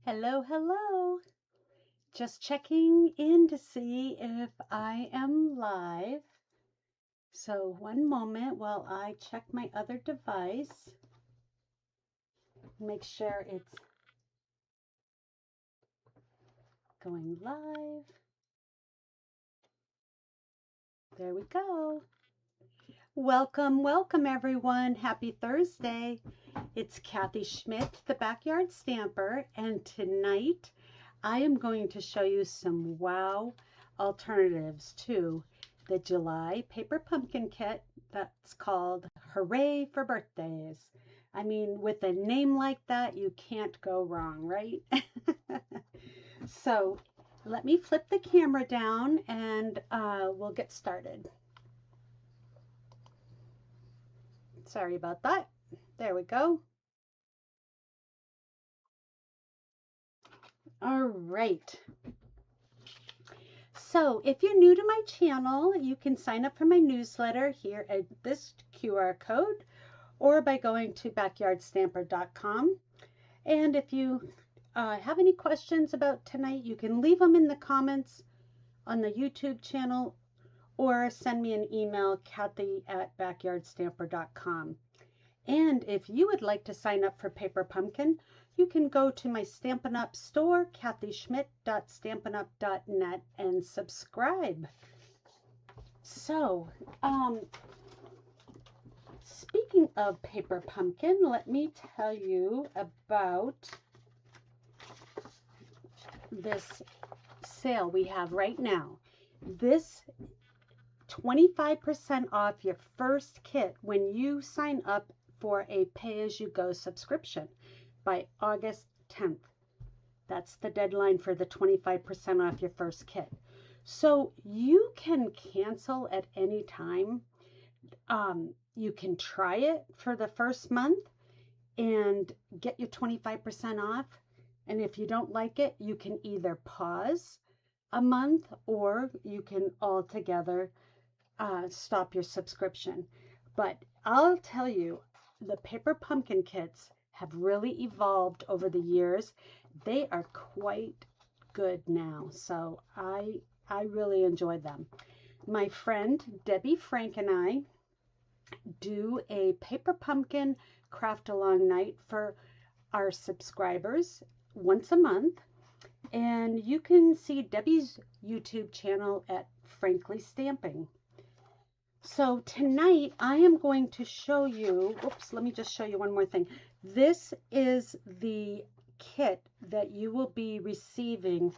Hello, hello. Just checking in to see if I am live. So one moment while I check my other device. Make sure it's going live. There we go. Welcome, welcome everyone. Happy Thursday. It's Kathy Schmitt, the Backyard Stamper, and tonight I am going to show you some wow alternatives to the July paper pumpkin kit that's called Hooray for Birthdays. I mean, with a name like that, you can't go wrong, right? So let me flip the camera down and we'll get started. Sorry about that. There we go. All right. So if you're new to my channel, you can sign up for my newsletter here at this QR code or by going to backyardstamper.com. And if you have any questions about tonight, you can leave them in the comments on the YouTube channel or send me an email, kathy@backyardstamper.com. And if you would like to sign up for Paper Pumpkin, you can go to my Stampin' Up store, kathyschmitt.stampinup.net, and subscribe. So, speaking of Paper Pumpkin, let me tell you about this sale we have right now. This 25% off your first kit when you sign up for a pay-as-you-go subscription by August 10th. That's the deadline for the 25% off your first kit. So you can cancel at any time. You can try it for the first month and get your 25% off. And if you don't like it, you can either pause a month or you can altogether stop your subscription. But I'll tell you, the Paper Pumpkin kits have really evolved over the years. They are quite good now, so I really enjoy them. My friend Debbie Frank and I do a Paper Pumpkin craft along night for our subscribers once a month, and you can see Debbie's YouTube channel at Frankly Stamping. So tonight I am going to show you, oops, let me just show you one more thing. This is the kit that you will be receiving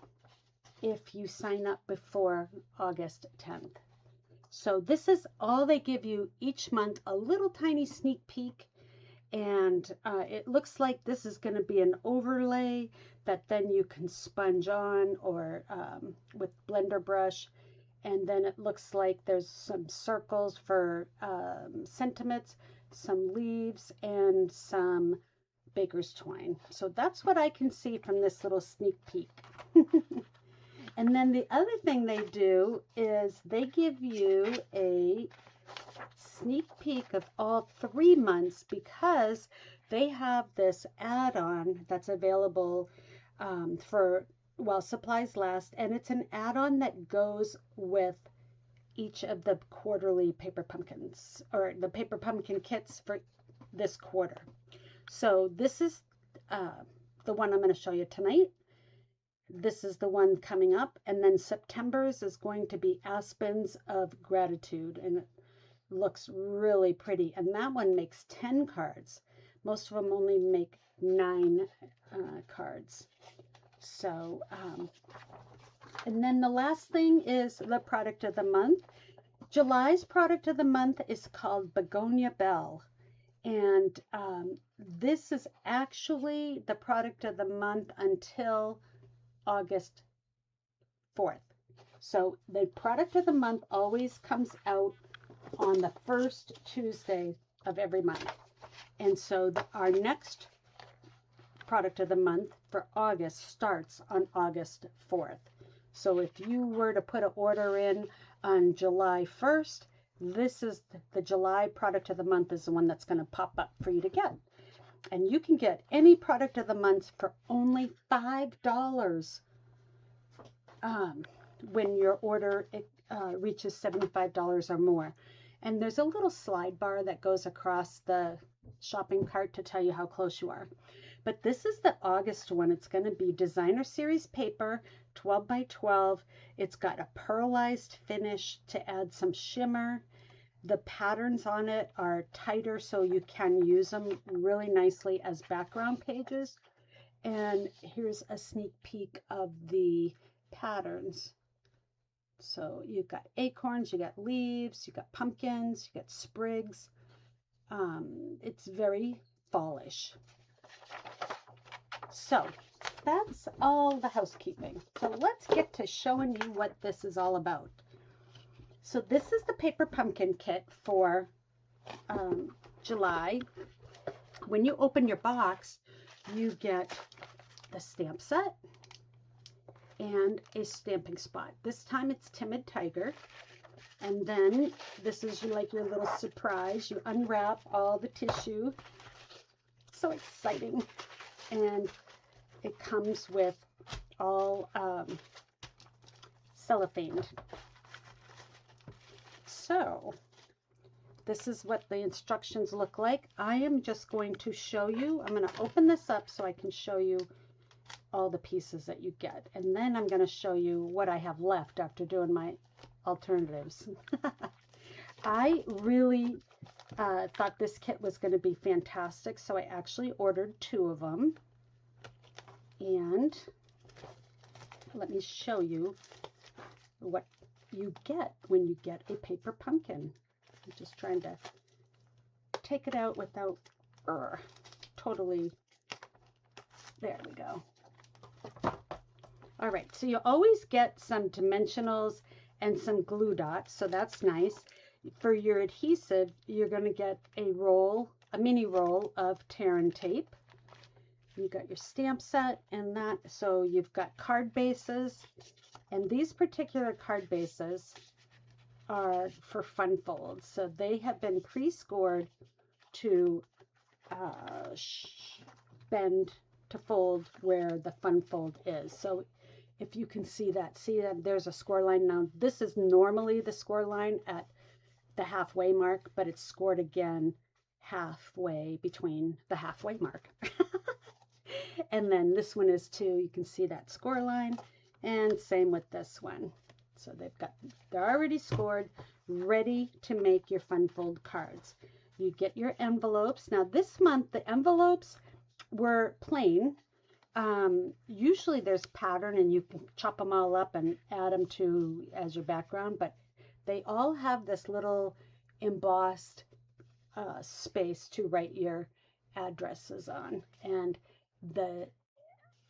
if you sign up before August 10th. So this is all they give you each month, a little tiny sneak peek. And it looks like this is going to be an overlay that then you can sponge on or with blender brush. And then it looks like there's some circles for sentiments, some leaves, and some baker's twine. So that's what I can see from this little sneak peek. And then the other thing they do is they give you a sneak peek of all 3 months because they have this add-on that's available for while supplies last, and it's an add-on that goes with each of the quarterly Paper Pumpkins or the Paper Pumpkin kits for this quarter. So this is the one I'm going to show you tonight. This is the one coming up, and then September's is going to be Aspens of Gratitude, and it looks really pretty, and that one makes 10 cards. Most of them only make 9 cards. So, and then the last thing is the product of the month. July's product of the month is called Begonia Bell. And this is actually the product of the month until August 4th. So the product of the month always comes out on the first Tuesday of every month. And so our next product of the month for August starts on August 4th. So if you were to put an order in on July 1st, this is the July product of the month is the one that's going to pop up for you to get. And you can get any product of the month for only $5 when your order reaches $75 or more. And there's a little slide bar that goes across the shopping cart to tell you how close you are. But this is the August one. It's going to be designer series paper, 12 by 12. It's got a pearlized finish to add some shimmer. The patterns on it are tighter, so you can use them really nicely as background pages. And here's a sneak peek of the patterns. So you've got acorns, you got leaves, you got pumpkins, you got sprigs. It's very fallish. So that's all the housekeeping. So let's get to showing you what this is all about. So this is the paper pumpkin kit for July. When you open your box, you get the stamp set and a stamping spot. This time it's Timid Tiger. And then this is like your little surprise. You unwrap all the tissue. So exciting. And it comes with all cellophane. So this is what the instructions look like. I am just going to show you. I'm going to open this up so I can show you all the pieces that you get. And then I'm going to show you what I have left after doing my alternatives. I really thought this kit was going to be fantastic, so I actually ordered 2 of them. And let me show you what you get when you get a paper pumpkin. I'm just trying to take it out without totally. There we go. All right, so you always get some dimensionals and some glue dots, so that's nice. For your adhesive, you're going to get a mini roll of tear and tape. You got your stamp set and that, so you've got card bases, and these particular card bases are for fun folds. So they have been pre-scored to bend to fold where the fun fold is. So if you can see that there's a score line. Now this is normally the score line at the halfway mark, but it's scored again halfway between the halfway mark. And then this one is too. You can see that score line, and same with this one. So they're already scored, ready to make your fun fold cards. You get your envelopes. Now this month the envelopes were plain. Usually there's pattern and you can chop them all up and add them to as your background, but they all have this little embossed space to write your addresses on, and the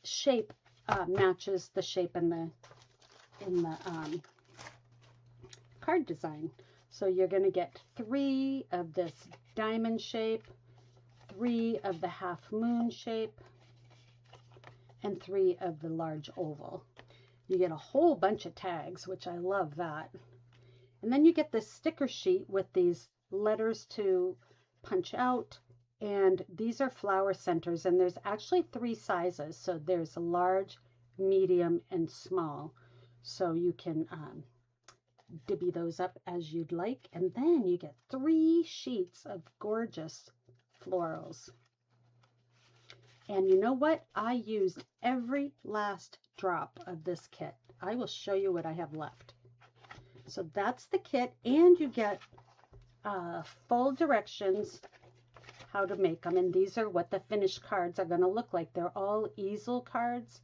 shape matches the shape in the card design. So you're going to get 3 of this diamond shape, 3 of the half moon shape, and 3 of the large oval. You get a whole bunch of tags, which I love that. And then you get this sticker sheet with these letters to punch out, and these are flower centers, and there's actually 3 sizes. So there's a large, medium, and small. So you can divvy those up as you'd like. And then you get 3 sheets of gorgeous florals. And you know what? I used every last drop of this kit. I will show you what I have left. So that's the kit, and you get full directions how to make them. And these are what the finished cards are going to look like. They're all easel cards.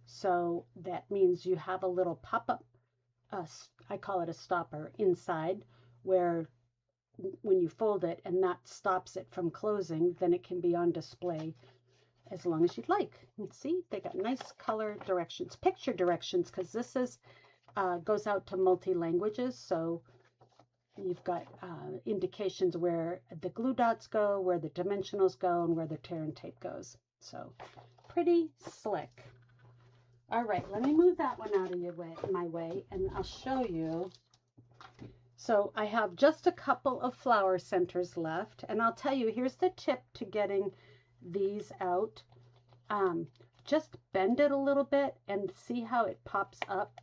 So that means you have a little pop-up, I call it a stopper, inside, where when you fold it and that stops it from closing, then it can be on display as long as you'd like. And see, they got nice color directions, picture directions, because this is goes out to multi-languages. So you've got indications where the glue dots go, where the dimensionals go, and where the tear and tape goes. So pretty slick. All right, let me move that one out of my way, and I'll show you. So I have just a couple of flower centers left, and I'll tell you, here's the tip to getting these out, just bend it a little bit and see how it pops up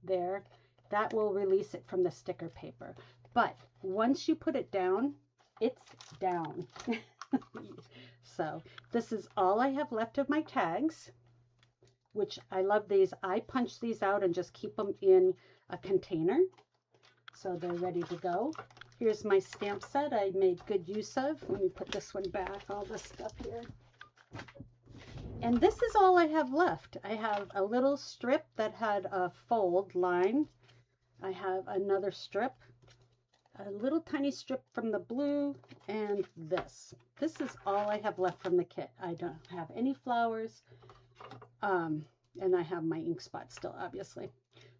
there. That will release it from the sticker paper. But once you put it down, it's down. So this is all I have left of my tags, which I love these. I punch these out and just keep them in a container so they're ready to go. Here's my stamp set I made good use of. Let me put this one back, all this stuff here. And this is all I have left. I have a little strip that had a fold line. I have another strip, a little tiny strip from the blue, and this. This is all I have left from the kit. I don't have any flowers, and I have my ink spot still, obviously.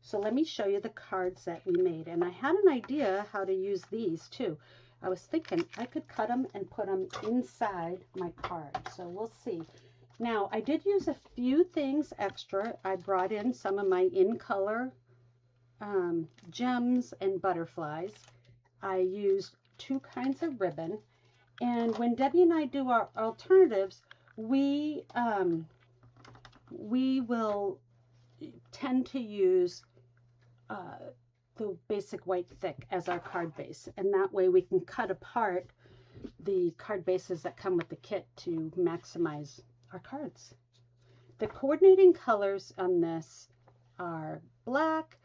So let me show you the cards that we made. And I had an idea how to use these too. I was thinking I could cut them and put them inside my card. So we'll see. Now, I did use a few things extra. I brought in some of my in-color gems and butterflies. I used 2 kinds of ribbon. And when Debbie and I do our alternatives, we will tend to use the basic white thick as our card base. And that way we can cut apart the card bases that come with the kit to maximize our cards. The coordinating colors on this are black,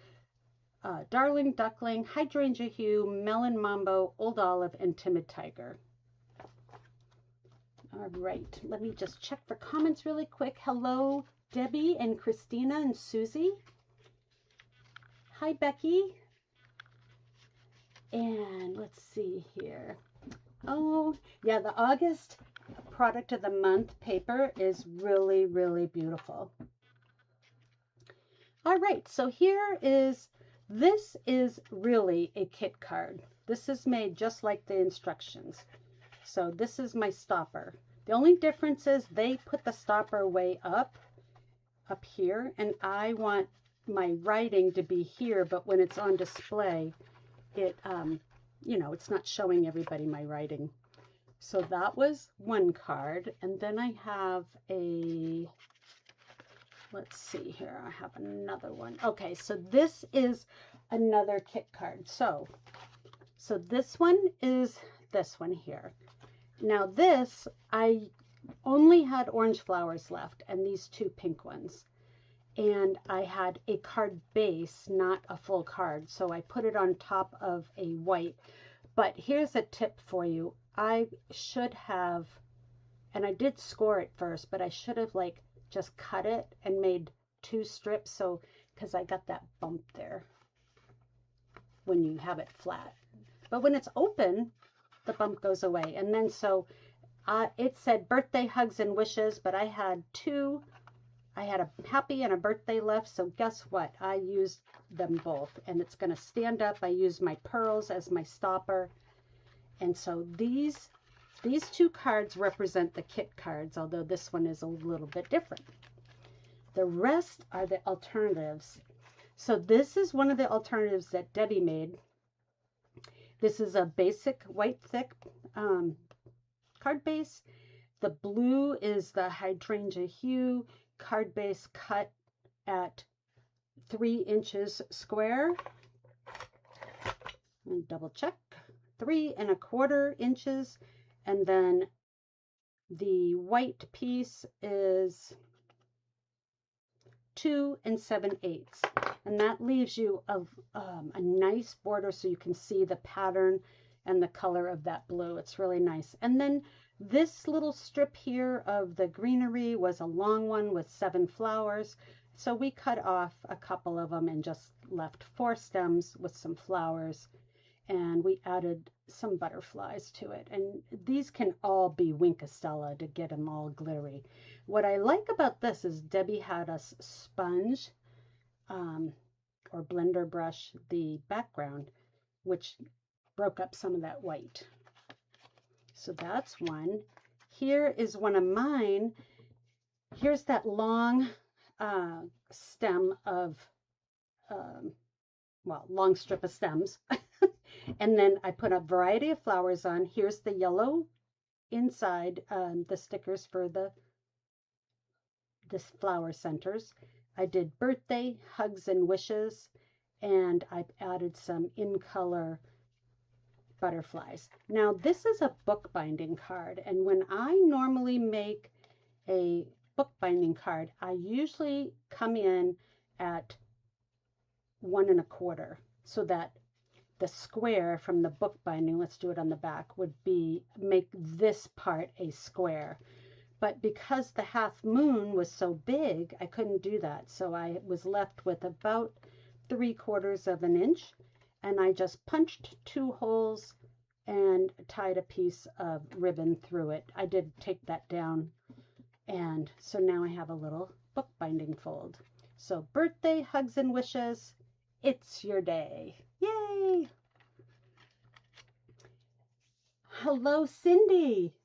Darling Duckling, Hydrangea Hue, Melon Mambo, Old Olive, and Timid Tiger. All right, let me just check for comments really quick. Hello, Debbie and Christina and Susie. Hi, Becky. And let's see here. Oh, yeah, the August product of the month paper is really, really beautiful. All right, so this is really a kit card. This is made just like the instructions. So this is my stopper. The only difference is they put the stopper way up here, and I want my writing to be here, but when it's on display, it, you know, it's not showing everybody my writing. So that was one card. And then I have a, let's see here, I have another one. Okay, so this is another kit card. So this one is this one here. Now this, I only had orange flowers left and these 2 pink ones. And I had a card base, not a full card. So I put it on top of a white. But here's a tip for you. I should have, and I did score it first, but I should have like just cut it and made 2 strips. So, because I got that bump there when you have it flat. But when it's open, the bump goes away. And then so it said birthday hugs and wishes, but I had 2. I had a happy and a birthday left, so guess what? I used them both, and it's going to stand up. I used my pearls as my stopper, and so these 2 cards represent the kit cards, although this one is a little bit different. The rest are the alternatives. So this is one of the alternatives that Debbie made. This is a basic white thick card base. The blue is the Hydrangea Hue card base cut at 3 inches square. And double check, 3 1/4 inches. And then the white piece is 2 7/8. And that leaves you a nice border so you can see the pattern and the color of that blue. It's really nice. And then this little strip here of the greenery was a long one with 7 flowers. So we cut off a couple of them and just left 4 stems with some flowers. And we added some butterflies to it. And these can all be Winkastella to get them all glittery. What I like about this is Debbie had us sponge or blender brush the background, which broke up some of that white. So that's one. Here is one of mine. Here's that long stem of, well, long strip of stems. And then I put a variety of flowers on. Here's the yellow inside the stickers for the flower centers. I did birthday, hugs, and wishes, and I've added some in color butterflies. Now this is a bookbinding card, and when I normally make a bookbinding card, I usually come in at 1 1/4 so that the square from the bookbinding, let's do it on the back, would make this part a square. But because the half moon was so big, I couldn't do that. So I was left with about 3/4 of an inch, and I just punched 2 holes and tied a piece of ribbon through it. I did take that down, and so now I have a little bookbinding fold. So birthday, hugs, and wishes, it's your day. Yay! Hello, Cindy.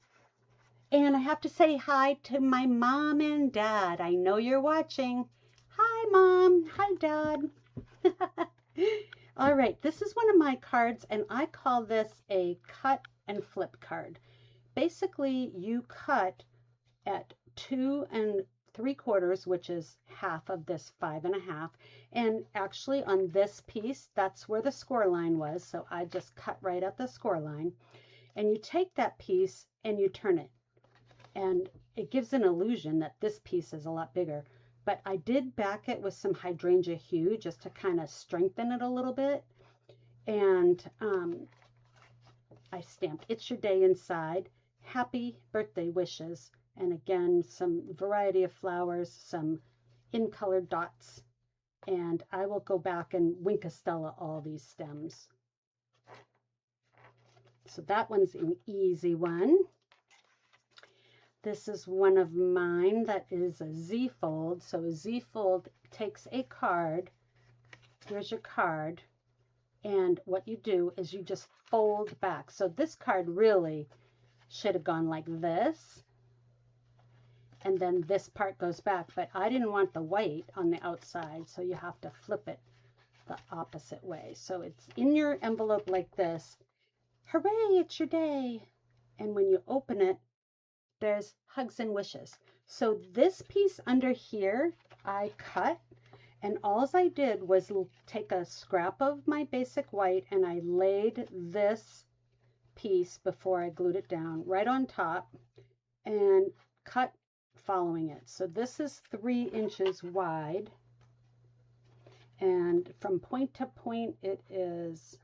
And I have to say hi to my mom and dad. I know you're watching. Hi, Mom. Hi, Dad. All right, this is one of my cards, and I call this a cut and flip card. Basically, you cut at 2 3/4, which is half of this 5 1/2. And actually on this piece, that's where the score line was. So I just cut right at the score line. And you take that piece and you turn it. And it gives an illusion that this piece is a lot bigger. But I did back it with some hydrangea hue just to kind of strengthen it a little bit. And I stamped "It's Your Day" inside, happy birthday wishes, and again, some variety of flowers, some in-colored dots. And I will go back and Winkastella all these stems. So that one's an easy one. This is one of mine that is a Z-fold. So a Z-fold takes a card. Here's your card. And what you do is you just fold back. So this card really should have gone like this. And then this part goes back. But I didn't want the white on the outside, so you have to flip it the opposite way. So it's in your envelope like this. Hooray, it's your day. And when you open it, there's hugs and wishes. So this piece under here, I cut, and all I did was take a scrap of my basic white and I laid this piece before I glued it down right on top and cut following it. So this is 3 inches wide, and from point to point it is,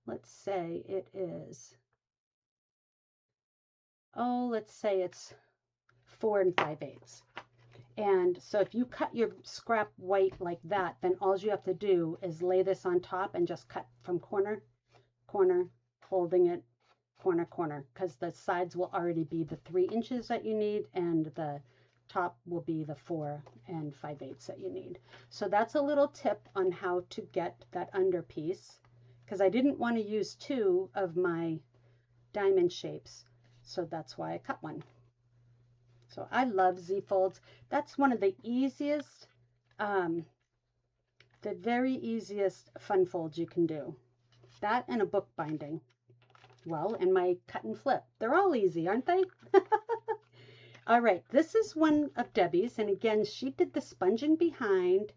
let's say it is, let's say it's 4 5/8. And so if you cut your scrap white like that, then all you have to do is lay this on top and just cut from corner, corner, holding it, corner, corner, because the sides will already be the 3 inches that you need, and the top will be the 4 5/8 that you need. So that's a little tip on how to get that under piece, because I didn't want to use 2 of my diamond shapes. So that's why I cut one. So I love Z-folds. That's one of the easiest, the very easiest fun folds you can do. That and a book binding. Well, and my cut and flip. They're all easy, aren't they? All right, this is one of Debbie's. And again, she did the sponging behind,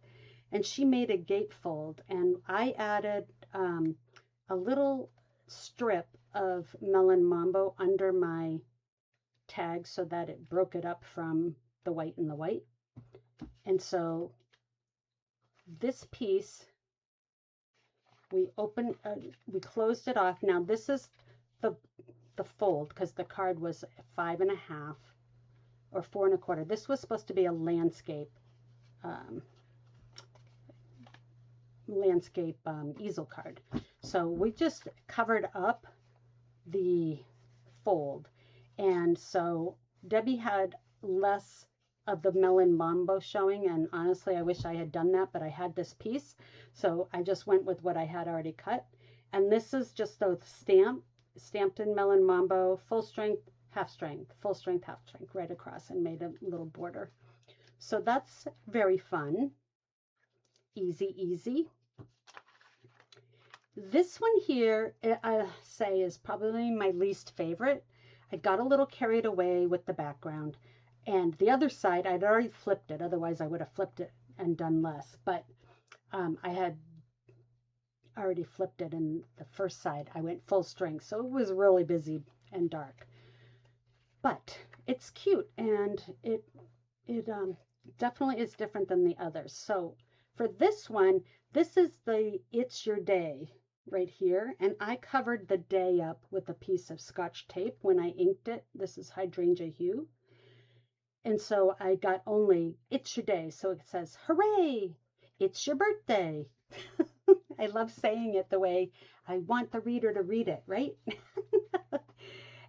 and she made a gatefold. And I added a little strip of melon mambo under my tag so that it broke it up from the white and the white. And so this piece, we closed it off. Now this is the fold, because the card was 5 1/2 or 4 1/4. This was supposed to be a landscape easel card. So we just covered up the fold. And so Debbie had less of the melon mambo showing, and honestly I wish I had done that, but I had this piece, so I just went with what I had already cut. And this is just a stamped in melon mambo, full strength, half strength, full strength, half strength, right across, and made a little border. So that's very fun. Easy, easy. This one here, I say, is probably my least favorite. I got a little carried away with the background. And the other side, I'd already flipped it. Otherwise, I would have flipped it and done less. But I had already flipped it, and the first side, I went full strength. So it was really busy and dark. But it's cute, and it definitely is different than the others. So for this one, this is the It's Your Day right here, and I covered the day up with a piece of Scotch tape when I inked it. This is Hydrangea Hue, and so I got only It's Your Day, so it says, hooray, it's your birthday. I love saying it the way I want the reader to read it, right?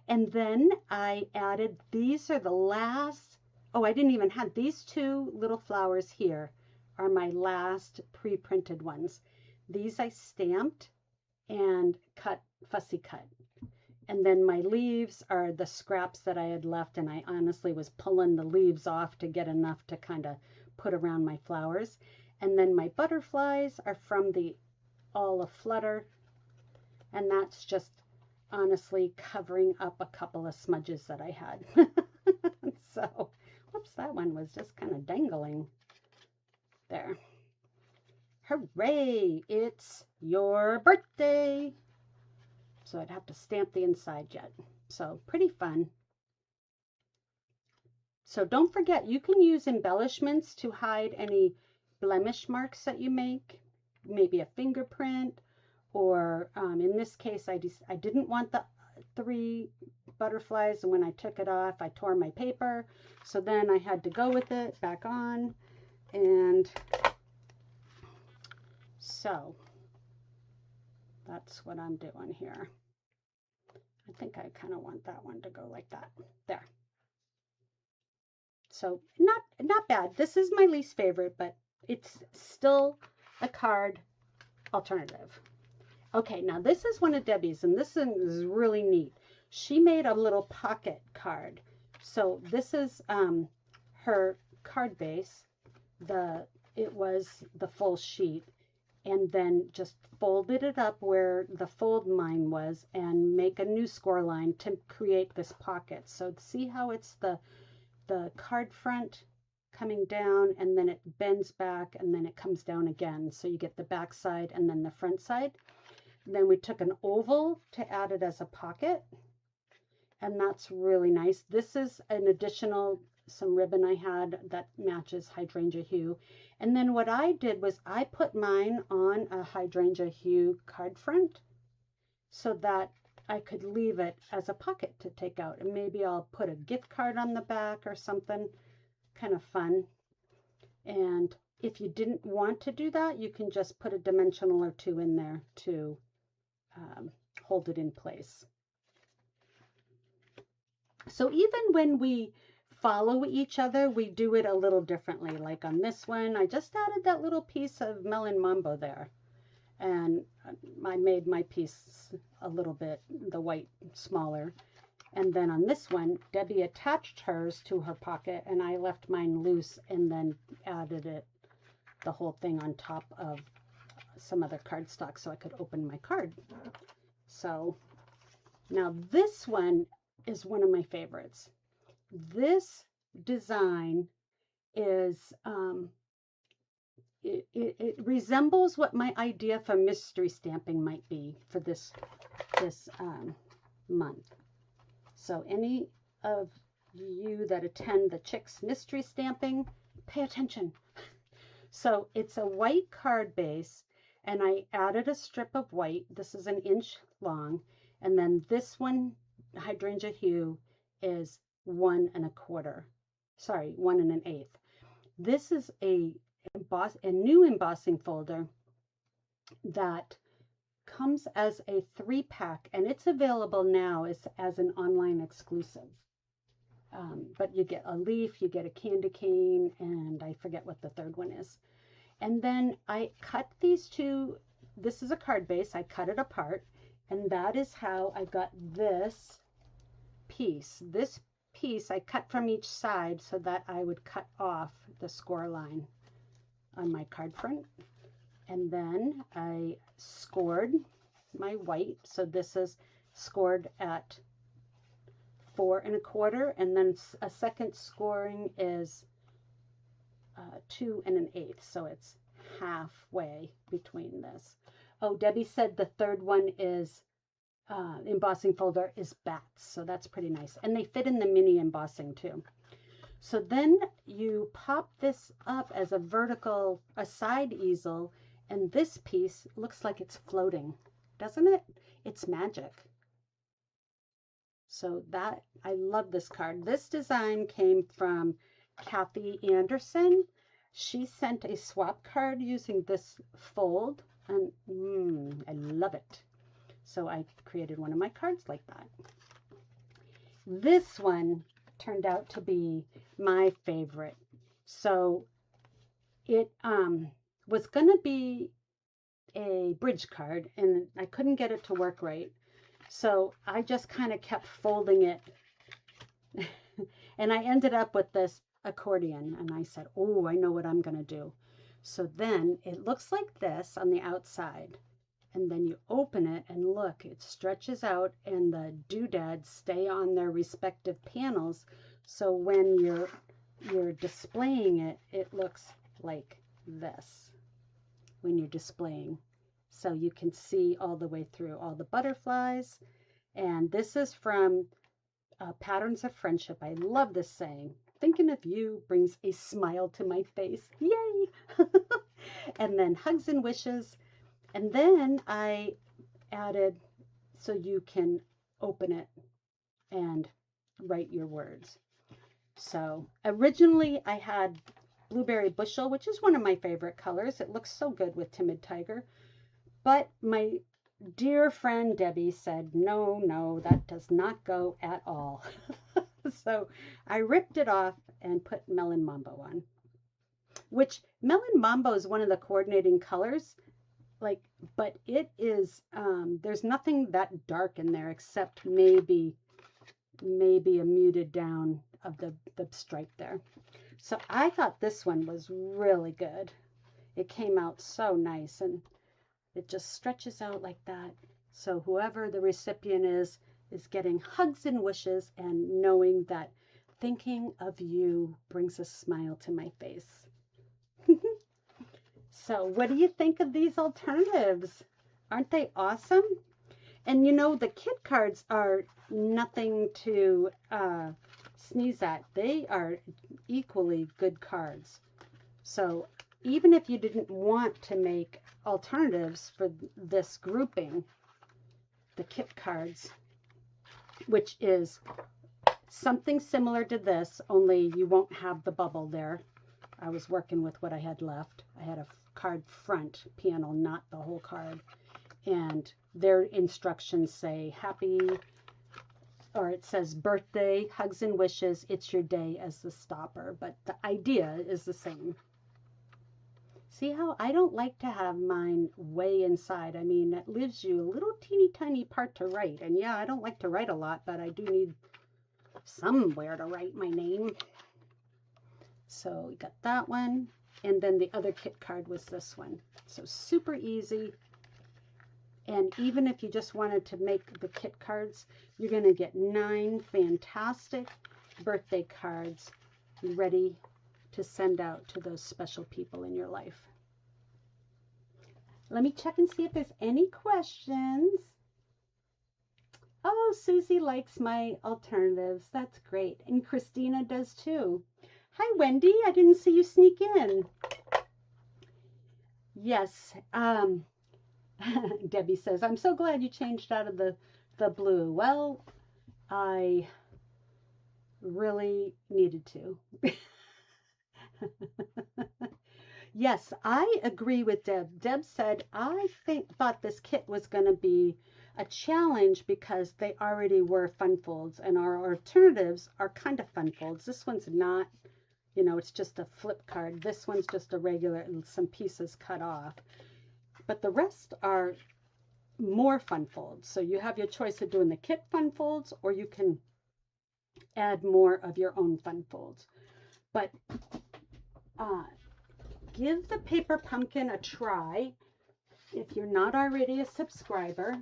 And then I added, these are the last, oh, I didn't even have these two little flowers here are my last pre-printed ones. These I stamped and cut, fussy cut. And then my leaves are the scraps that I had left, and I honestly was pulling the leaves off to get enough to kind of put around my flowers. And then my butterflies are from the All Aflutter, and that's just honestly covering up a couple of smudges that I had. So, whoops, that one was just kind of dangling there. Hooray, it's your birthday. So I'd have to stamp the inside yet. So pretty fun. So don't forget, you can use embellishments to hide any blemish marks that you make, maybe a fingerprint, or in this case, I didn't want the 3 butterflies, and when I took it off, I tore my paper. So then I had to go with it back on, and so that's what I'm doing here. I think I kind of want that one to go like that. There. So not bad. This is my least favorite, but it's still a card alternative. Okay, now this is one of Debbie's, and this is really neat. She made a little pocket card. So this is her card base. It was the full sheet, and then just folded it up where the fold line was and make a new score line to create this pocket. So see how it's the card front coming down, and then it bends back, and then it comes down again. So you get the back side and then the front side. And then we took an oval to add it as a pocket, and that's really nice. This is an additional, some ribbon I had that matches Hydrangea Hue. And then what I did was I put mine on a Hydrangea Hue card front so that I could leave it as a pocket to take out. And maybe I'll put a gift card on the back or something kind of fun. And if you didn't want to do that, you can just put a dimensional or 2 in there to hold it in place. So even when we follow each other, we do it a little differently. Like on this one, I just added that little piece of melon mambo there. And I made my piece a little bit, the white, smaller. And then on this one, Debbie attached hers to her pocket, and I left mine loose and then added it, the whole thing on top of some other cardstock so I could open my card. So now this one is one of my favorites. This design is, it resembles what my idea for mystery stamping might be for this month. So any of you that attend the Chicks Mystery Stamping, pay attention. So it's a white card base, and I added a strip of white. This is 1 inch long, and then this one, Hydrangea Hue, is 1 1/4. Sorry, 1 1/8. This is a new embossing folder that comes as a 3-pack, and it's available now as an online exclusive. But you get a leaf, you get a candy cane, and I forget what the third one is. And then I cut these two. This is a card base. I cut it apart, and that is how I got this piece. This piece I cut from each side so that I would cut off the score line on my card front. And then I scored my white. So this is scored at 4 1/4, and then a second scoring is 2 1/8. So it's halfway between this. Oh, Debbie said the third one is embossing folder is bats, so that's pretty nice. And they fit in the mini embossing too. So then you pop this up as a vertical, a side easel, and this piece looks like it's floating, doesn't it? It's magic. So that, I love this card. This design came from Kathy Anderson. She sent a swap card using this fold, and I love it. So I created one of my cards like that. This one turned out to be my favorite. So it was going to be a bridge card, and I couldn't get it to work right. So I just kind of kept folding it. And I ended up with this accordion, and I said, oh, I know what I'm going to do. So then it looks like this on the outside. And then you open it and look, it stretches out and the doodads stay on their respective panels. So when you're displaying it, it looks like this when you're displaying. So you can see all the way through all the butterflies. And this is from Patterns of Friendship. I love this saying. Thinking of you brings a smile to my face. Yay! And then Hugs and Wishes. And then I added so you can open it and write your words. So originally I had Blueberry Bushel, which is one of my favorite colors. It looks so good with Timid Tiger. But my dear friend Debbie said, no, that does not go at all. So I ripped it off and put Melon Mambo on, which Melon Mambo is one of the coordinating colors. But it is, there's nothing that dark in there except maybe a muted down of the stripe there. So I thought this one was really good. It came out so nice, and it just stretches out like that. So whoever the recipient is getting hugs and wishes and knowing that thinking of you brings a smile to my face. So what do you think of these alternatives? Aren't they awesome? And you know, the kit cards are nothing to sneeze at. They are equally good cards. So even if you didn't want to make alternatives for this grouping, the kit cards, which is something similar to this, only you won't have the bubble there. I was working with what I had left. I had a card front panel, not the whole card. And their instructions say happy, or it says birthday, hugs and wishes, it's your day as the stopper. But the idea is the same. See how I don't like to have mine way inside. I mean, it leaves you a little teeny tiny part to write. And yeah, I don't like to write a lot, but I do need somewhere to write my name. So we got that one. And then the other kit card was this one. So super easy. And even if you just wanted to make the kit cards, you're going to get 9 fantastic birthday cards ready to send out to those special people in your life. Let me check and see if there's any questions. Oh, Susie likes my alternatives. That's great. And Christina does too. Hi, Wendy. I didn't see you sneak in. Yes. Debbie says, I'm so glad you changed out of the blue. Well, I really needed to. Yes, I agree with Deb. Deb said, I thought this kit was going to be a challenge because they already were fun folds, and our alternatives are kind of fun folds. This one's not, you know, it's just a flip card. This one's just a regular, some pieces cut off. But the rest are more fun folds. So you have your choice of doing the kit fun folds, or you can add more of your own fun folds. But give the paper pumpkin a try. If you're not already a subscriber,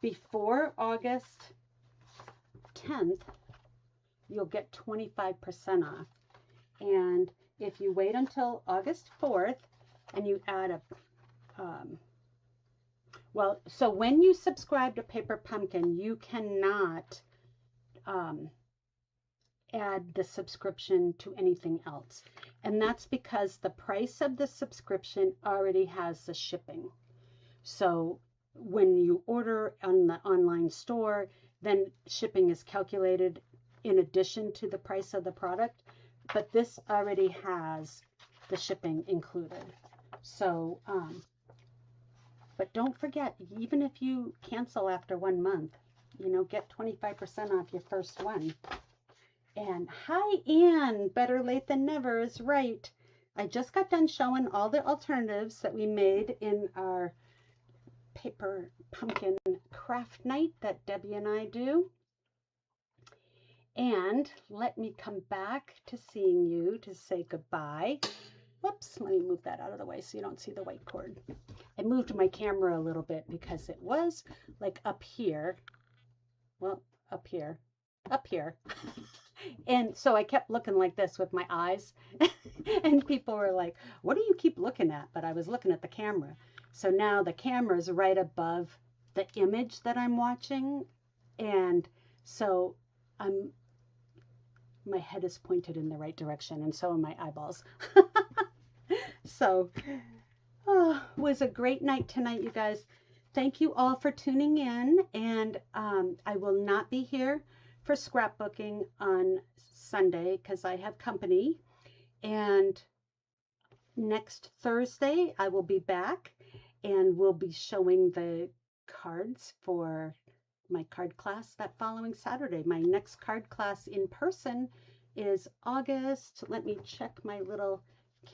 before August 10th, you'll get 25% off. And if you wait until August 4th and you add a, so when you subscribe to Paper Pumpkin, you cannot add the subscription to anything else. And that's because the price of the subscription already has the shipping. So when you order on the online store, then shipping is calculated in addition to the price of the product, but this already has the shipping included. So, but don't forget, even if you cancel after 1 month, get 25% off your first one. And hi, Ann, better late than never is right. I just got done showing all the alternatives that we made in our paper pumpkin craft night that Debbie and I do. And let me come back to seeing you to say goodbye. Whoops, let me move that out of the way so you don't see the white cord. I moved my camera a little bit because it was like up here. Well, up here. And so I kept looking like this with my eyes. And people were like, what do you keep looking at? But I was looking at the camera. So now the camera is right above the image that I'm watching. And so my head is pointed in the right direction, and so are my eyeballs. So, it was a great night tonight, you guys. Thank you all for tuning in, and I will not be here for scrapbooking on Sunday because I have company. And next Thursday, I will be back, and we'll be showing the cards for my card class that following Saturday. My next card class in person is August. Let me check my little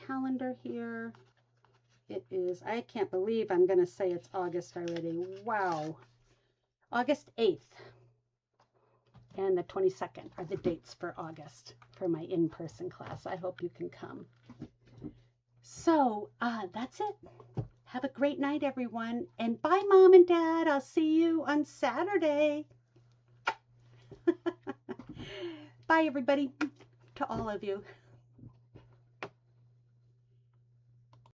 calendar here. It is, I can't believe I'm going to say it's August already. Wow. August 8th and the 22nd are the dates for August for my in-person class. I hope you can come. So that's it. Have a great night, everyone. And bye, Mom and Dad. I'll see you on Saturday. Bye, everybody, to all of you.